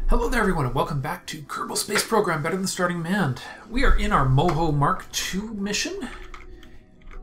Hello there everyone and welcome back to Kerbal Space Program Better Than Starting Manned. We are in our Moho Mark II mission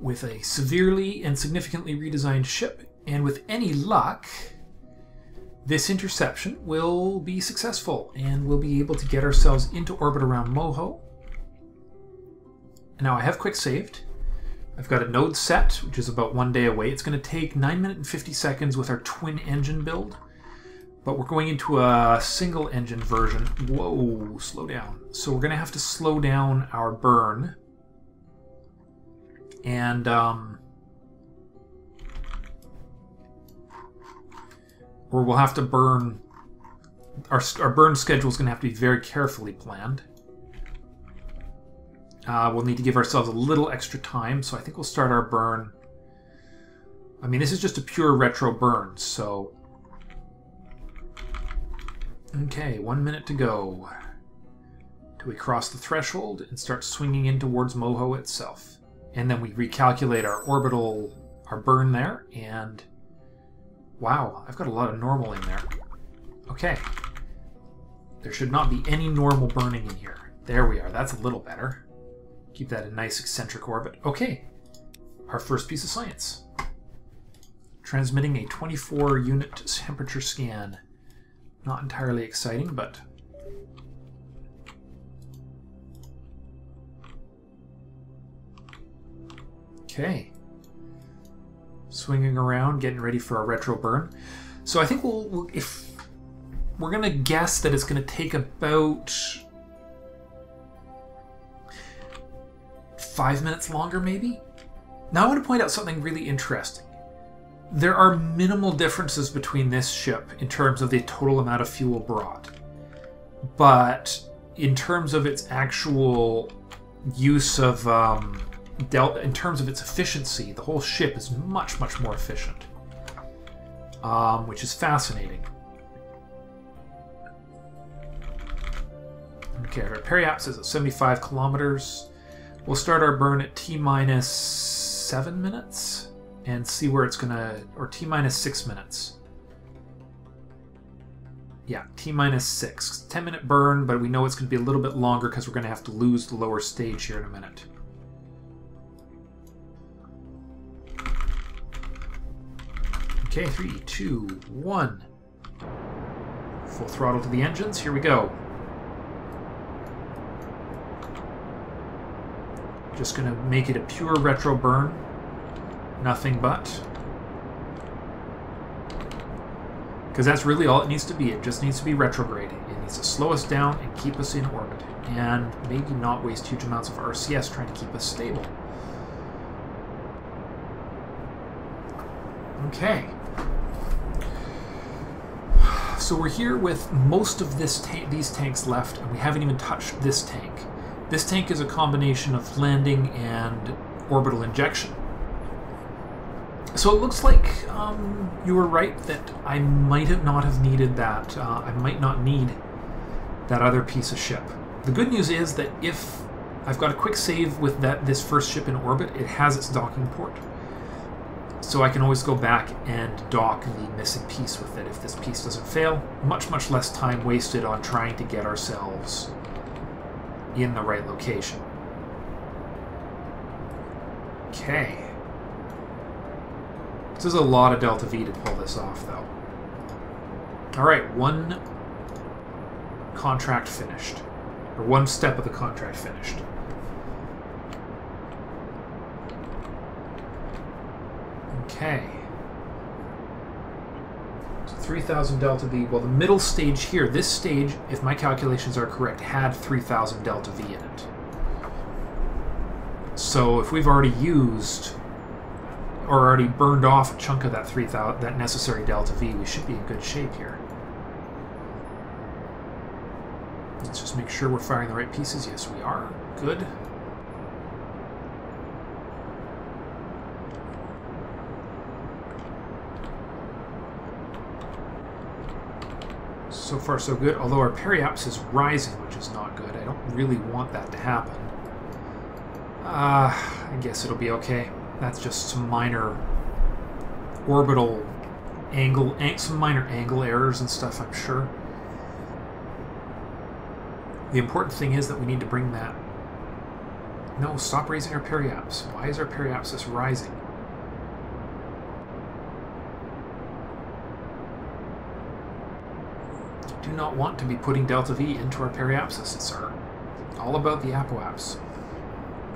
with a severely and significantly redesigned ship, and with any luck this interception will be successful and we'll be able to get ourselves into orbit around Moho. Now I have quick saved. I've got a node set which is about 1 day away. It's going to take 9 minutes and 50 seconds with our twin engine build. But we're going into a single engine version. Whoa, slow down. So we're going to have to slow down our burn. And or we'll have to burn... Our burn schedule is going to have to be very carefully planned. We'll need to give ourselves a little extra time, so I think we'll start our burn. I mean, this is just a pure retro burn, so... Okay, 1 minute to go till we cross the threshold and start swinging in towards Moho itself. And then we recalculate our burn there, and wow, I've got a lot of normal in there. Okay, there should not be any normal burning in here. There we are, that's a little better. Keep that in nice eccentric orbit. Okay, our first piece of science. Transmitting a 24 unit temperature scan. Not entirely exciting, but... Okay. Swinging around, getting ready for a retro burn. So I think if we're going to guess that it's going to take about 5 minutes longer, maybe? Now I want to point out something really interesting. There are minimal differences between this ship in terms of the total amount of fuel brought. But in terms of its actual use of, in terms of its efficiency, the whole ship is much, much more efficient. Which is fascinating. Okay, our periaps is at 75 kilometers. We'll start our burn at T-minus 7 minutes. And see where it's gonna, or T-minus 6 minutes. Yeah, T-minus 6. 10-minute burn, but we know it's gonna be a little bit longer because we're gonna have to lose the lower stage here in a minute. Okay, 3, 2, 1. Full throttle to the engines, here we go. Just gonna make it a pure retro burn. Nothing but. Because that's really all it needs to be. It just needs to be retrograde. It needs to slow us down and keep us in orbit. And maybe not waste huge amounts of RCS trying to keep us stable. Okay. So we're here with most of these tanks left, and we haven't even touched this tank. This tank is a combination of landing and orbital injection. So it looks like you were right that I might not have needed that. I might not need that other piece of ship. The good news is that if I've got a quick save with this first ship in orbit, it has its docking port. So I can always go back and dock the missing piece with it if this piece doesn't fail. Much, much less time wasted on trying to get ourselves in the right location. Okay. This is a lot of delta V to pull this off, though. Alright, one contract finished. Or one step of the contract finished. Okay. So 3,000 delta V. Well, the middle stage here, this stage, if my calculations are correct, had 3,000 delta V in it. So if we've already used... or already burned off a chunk of that necessary delta V, we should be in good shape here. Let's just make sure we're firing the right pieces. Yes, we are. Good. So far, so good. Although our periaps is rising, which is not good. I don't really want that to happen. I guess it'll be okay. That's just some minor orbital angle, some minor angle errors and stuff, I'm sure. The important thing is that we need to bring that... No, stop raising our periaps. Why is our periapsis rising? Do not want to be putting delta V into our periapsis. It's all about the apoaps.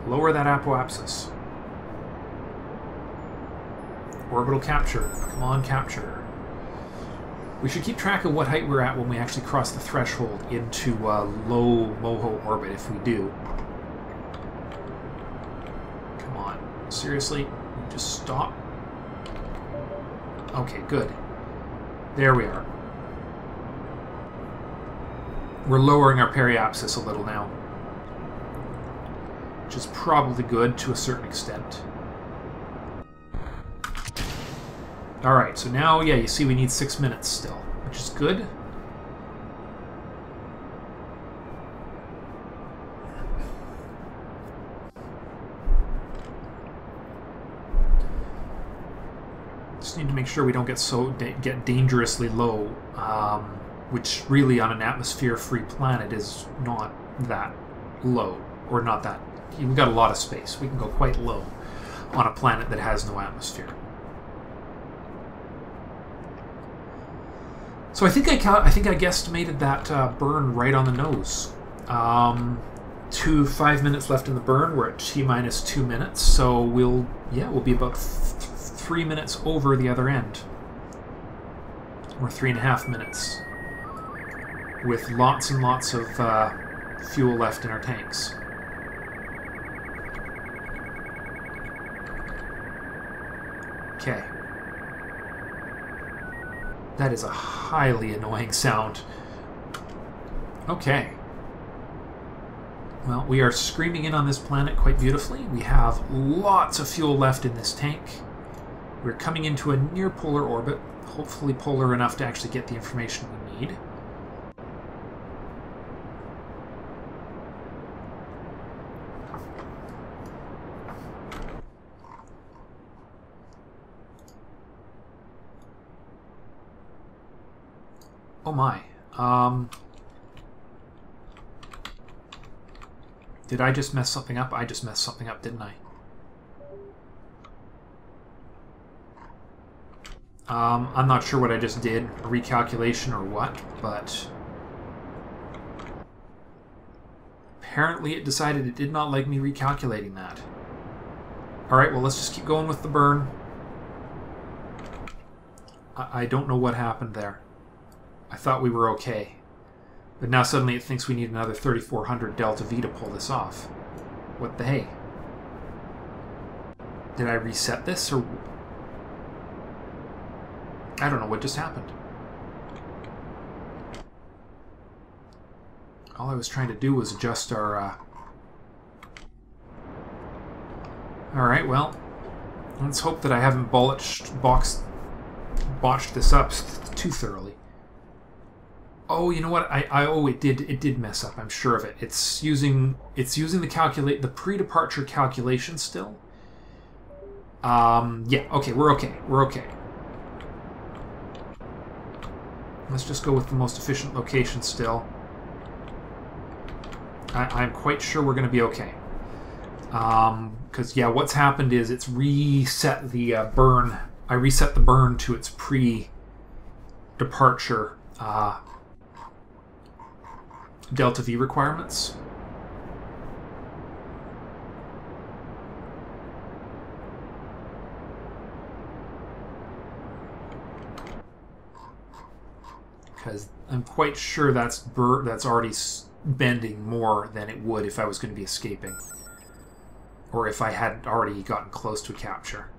Lower that apoapsis. Orbital capture. Come on, capture. We should keep track of what height we're at when we actually cross the threshold into low Moho orbit, if we do. Come on. Seriously? Just stop. Okay, good. There we are. We're lowering our periapsis a little now, which is probably good to a certain extent. Alright, so now, yeah, you see we need 6 minutes still, which is good. Just need to make sure we don't get dangerously low. Which really on an atmosphere-free planet is not that low, or not that... We've got a lot of space. We can go quite low on a planet that has no atmosphere. So I think I guesstimated that burn right on the nose. 5 minutes left in the burn. We're at T-minus 2 minutes, so we'll be about 3 minutes over the other end. Or 3.5 minutes. With lots and lots of fuel left in our tanks. Okay. That is a highly annoying sound. Okay. Well, we are screaming in on this planet quite beautifully. We have lots of fuel left in this tank. We're coming into a near polar orbit, hopefully polar enough to actually get the information we need. Oh my. Did I just mess something up? I just messed something up, didn't I? I'm not sure what I just did, a recalculation or what, but apparently it decided it did not like me recalculating that. Alright, well, let's just keep going with the burn. I don't know what happened there. I thought we were okay. But now suddenly it thinks we need another 3400 delta V to pull this off. What the hey? Did I reset this, or... I don't know what just happened. All I was trying to do was adjust our... Alright, well, let's hope that I haven't botched this up too thoroughly. Oh, you know what? It did mess up. I'm sure of it. It's using the pre-departure calculation still. Yeah. Okay, we're okay. We're okay. Let's just go with the most efficient location still. I'm quite sure we're going to be okay. Because yeah, what's happened is it's reset the burn. I reset the burn to its pre-departure delta V requirements. Because I'm quite sure that's already bending more than it would if I was going to be escaping, or if I hadn't already gotten close to a capture.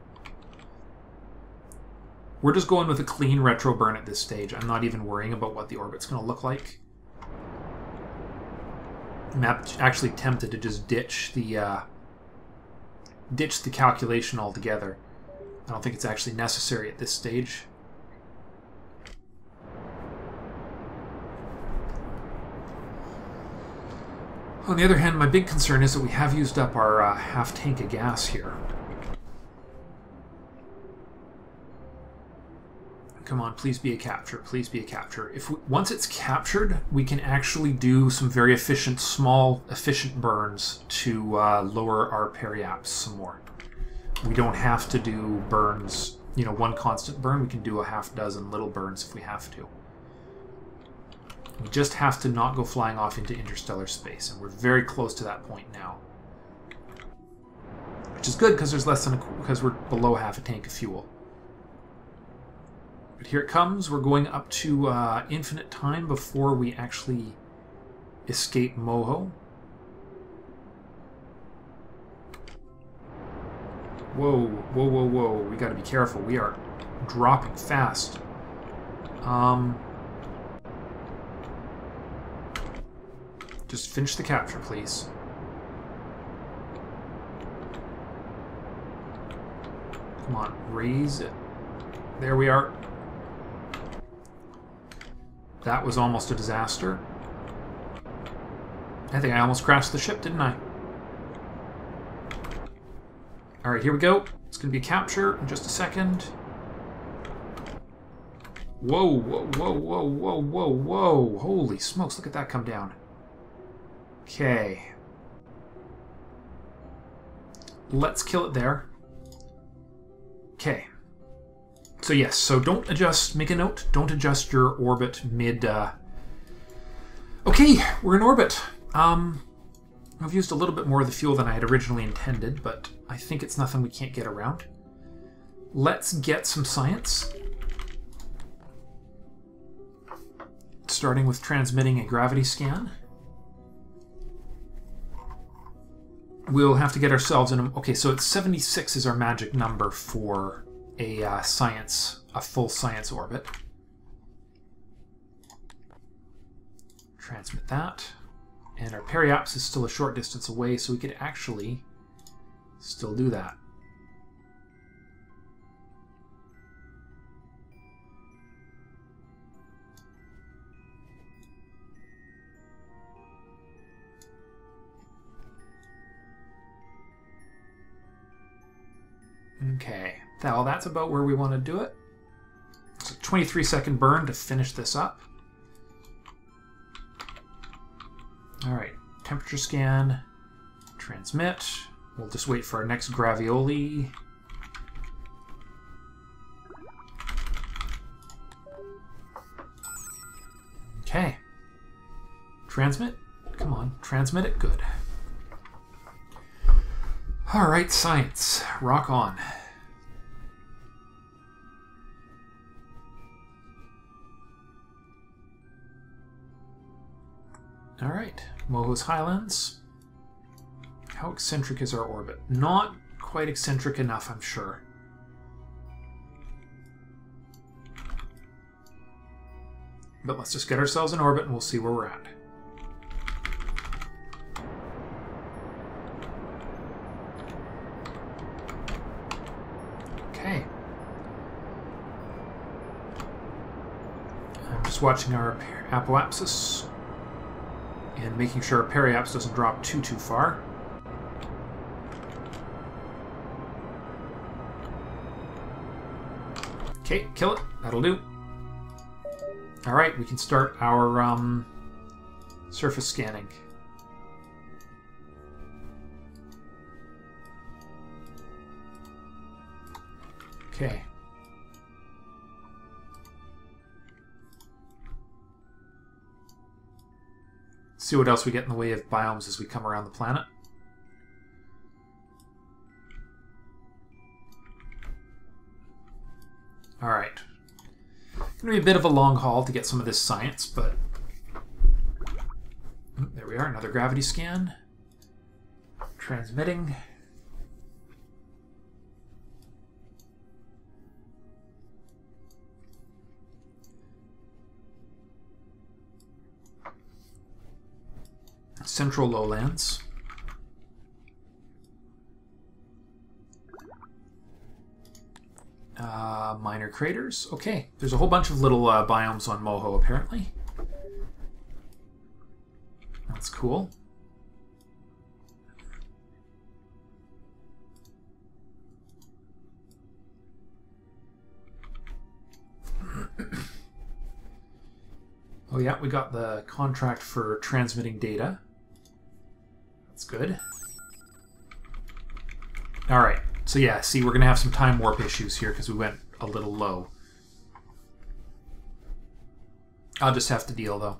We're just going with a clean retro burn at this stage. I'm not even worrying about what the orbit's going to look like. I'm actually tempted to just ditch the calculation altogether. I don't think it's actually necessary at this stage. On the other hand, my big concern is that we have used up our half tank of gas here. Come on, please be a capture. Please be a capture. Once it's captured, we can actually do some very efficient, small, efficient burns to lower our periaps some more. We don't have to do burns, you know, one constant burn. We can do a half dozen little burns if we have to. We just have to not go flying off into interstellar space, and we're very close to that point now. Which is good because there's less than because we're below half a tank of fuel. But here it comes. We're going up to infinite time before we actually escape Moho. Whoa, whoa, whoa, whoa. We gotta be careful. We are dropping fast. Just finish the capture, please. Come on, raise it. There we are. That was almost a disaster. I think I almost crashed the ship, didn't I? Alright, here we go. It's going to be a capture in just a second. Whoa, whoa, whoa, whoa, whoa, whoa, whoa. Holy smokes, look at that come down. Okay. Let's kill it there. Okay. So yes, so don't adjust, make a note, don't adjust your orbit mid... Okay, we're in orbit. I've used a little bit more of the fuel than I had originally intended, but I think it's nothing we can't get around. Let's get some science. Starting with transmitting a gravity scan. We'll have to get ourselves in a... Okay, so it's 76 is our magic number for a full science orbit. Transmit that. And our periaps is still a short distance away, so we could actually still do that. Okay, well, that's about where we want to do it. It's a 23-second burn to finish this up. Alright, temperature scan, transmit. We'll just wait for our next gravioli. Okay. Transmit. Come on, transmit it. Good. Alright, science. Rock on. Alright, Moho's Highlands. How eccentric is our orbit? Not quite eccentric enough, I'm sure. But let's just get ourselves in orbit and we'll see where we're at. Okay. I'm just watching our apoapsis and making sure our periaps doesn't drop too far. Okay, kill it. That'll do. Alright, we can start our surface scanning. Okay. See what else we get in the way of biomes as we come around the planet. Alright. Gonna be a bit of a long haul to get some of this science, but... There we are, another gravity scan. Transmitting. Central lowlands. Minor craters. Okay, there's a whole bunch of little biomes on Moho, apparently. That's cool. Oh yeah, we got the contract for transmitting data. That's good. Alright, so yeah, see, we're going to have some time warp issues here because we went a little low. I'll just have to deal, though.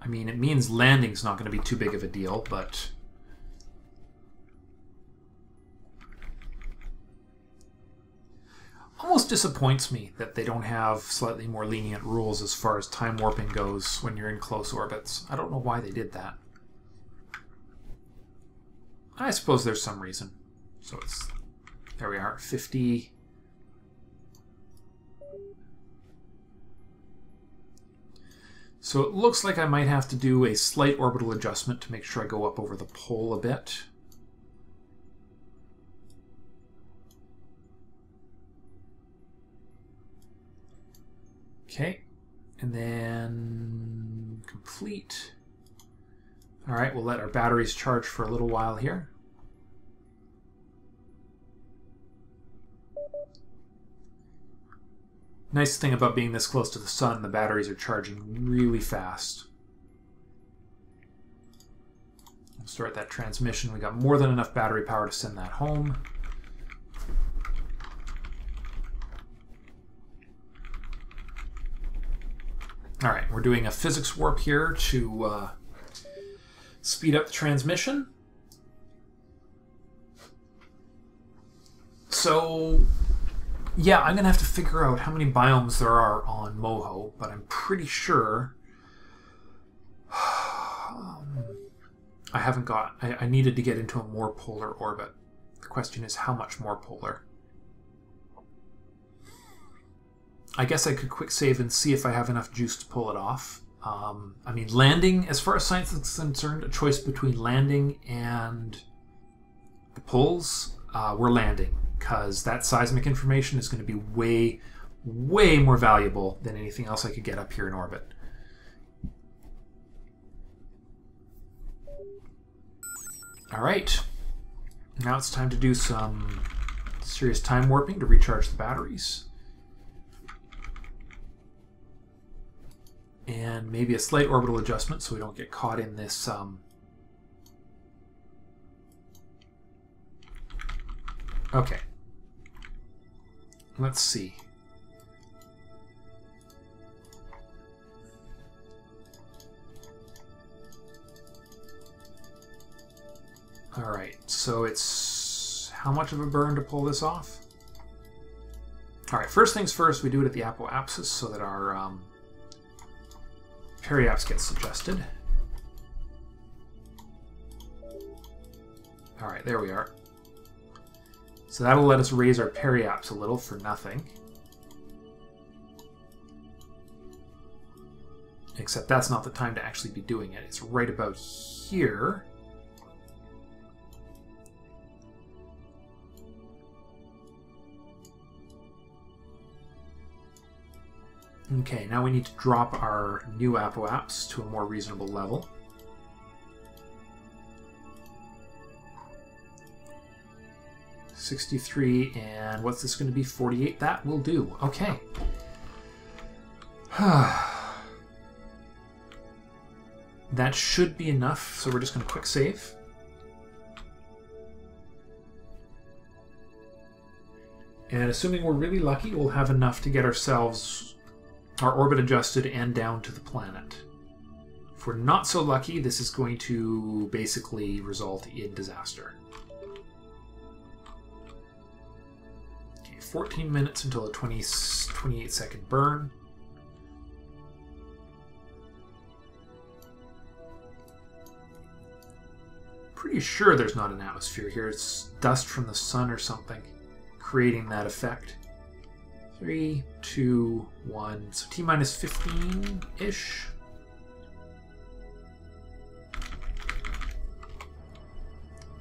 I mean, it means landing's not going to be too big of a deal, but... Almost disappoints me that they don't have slightly more lenient rules as far as time warping goes when you're in close orbits. I don't know why they did that. I suppose there's some reason. So it's... There we are, 50... So it looks like I might have to do a slight orbital adjustment to make sure I go up over the pole a bit. Okay, and then complete. All right, we'll let our batteries charge for a little while here. Nice thing about being this close to the sun, the batteries are charging really fast. We'll start that transmission. We got more than enough battery power to send that home. All right, we're doing a physics warp here to speed up the transmission. So, yeah, I'm going to have to figure out how many biomes there are on Moho, but I'm pretty sure I haven't got... I needed to get into a more polar orbit. The question is how much more polar? I guess I could quick save and see if I have enough juice to pull it off. I mean, landing, as far as science is concerned, a choice between landing and the poles, we're landing, because that seismic information is going to be way, way more valuable than anything else I could get up here in orbit. All right, now it's time to do some serious time warping to recharge the batteries. And maybe a slight orbital adjustment so we don't get caught in this okay. Let's see. Alright, so it's how much of a burn to pull this off? Alright, first things first, we do it at the apoapsis so that our periaps gets adjusted. Alright, there we are. So that'll let us raise our periaps a little for nothing. Except that's not the time to actually be doing it. It's right about here. Okay, now we need to drop our new apoaps to a more reasonable level. $63, and what's this going to be? 48? That will do. Okay. That should be enough, so we're just going to quick save. And assuming we're really lucky, we'll have enough to get ourselves our orbit adjusted and down to the planet. If we're not so lucky, this is going to basically result in disaster. Okay, 14 minutes until a 28-second burn. Pretty sure there's not an atmosphere here. It's dust from the sun or something creating that effect. 3, 2, 1. So T-minus 15-ish.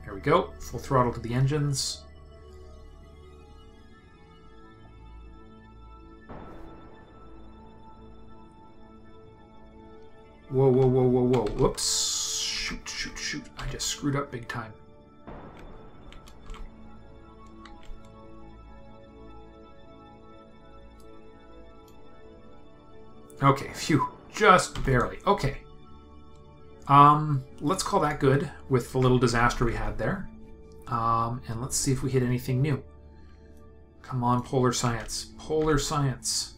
There we go. Full throttle to the engines. Whoa, whoa, whoa, whoa, whoa. Whoops. Shoot, shoot, shoot. I just screwed up big time. Okay, phew. Just barely. Okay. Let's call that good with the little disaster we had there. And let's see if we hit anything new. Come on, polar science. Polar science.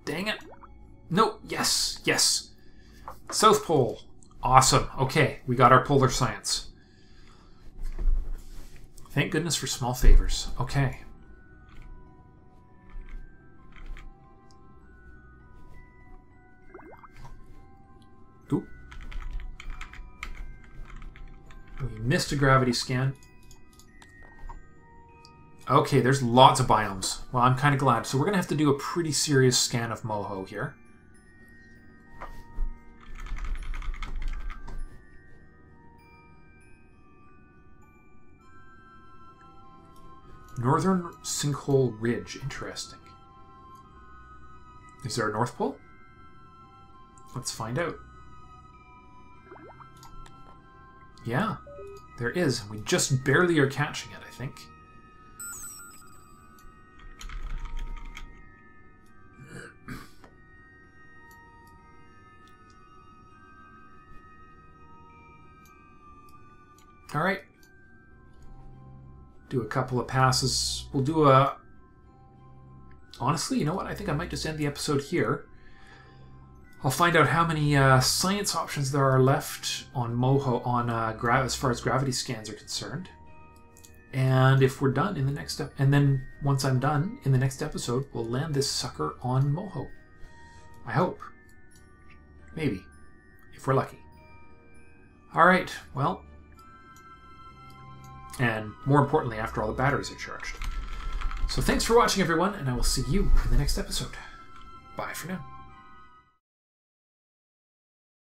Dang it. No, yes, yes. South Pole. Awesome. Okay, we got our polar science. Thank goodness for small favors. Okay. Oop. We missed a gravity scan. Okay, there's lots of biomes. Well, I'm kind of glad. So we're going to have to do a pretty serious scan of Moho here. Northern Sinkhole Ridge. Interesting. Is there a North Pole? Let's find out. Yeah, there is. We just barely are catching it, I think. All right. Do a couple of passes. We'll do a... Honestly, you know what? I think I might just end the episode here. I'll find out how many science options there are left on Moho on as far as gravity scans are concerned. And if we're done in the next and then once I'm done in the next episode, we'll land this sucker on Moho. I hope. Maybe. If we're lucky. Alright, well. And more importantly, after all the batteries are charged. So thanks for watching, everyone, and I will see you in the next episode. Bye for now.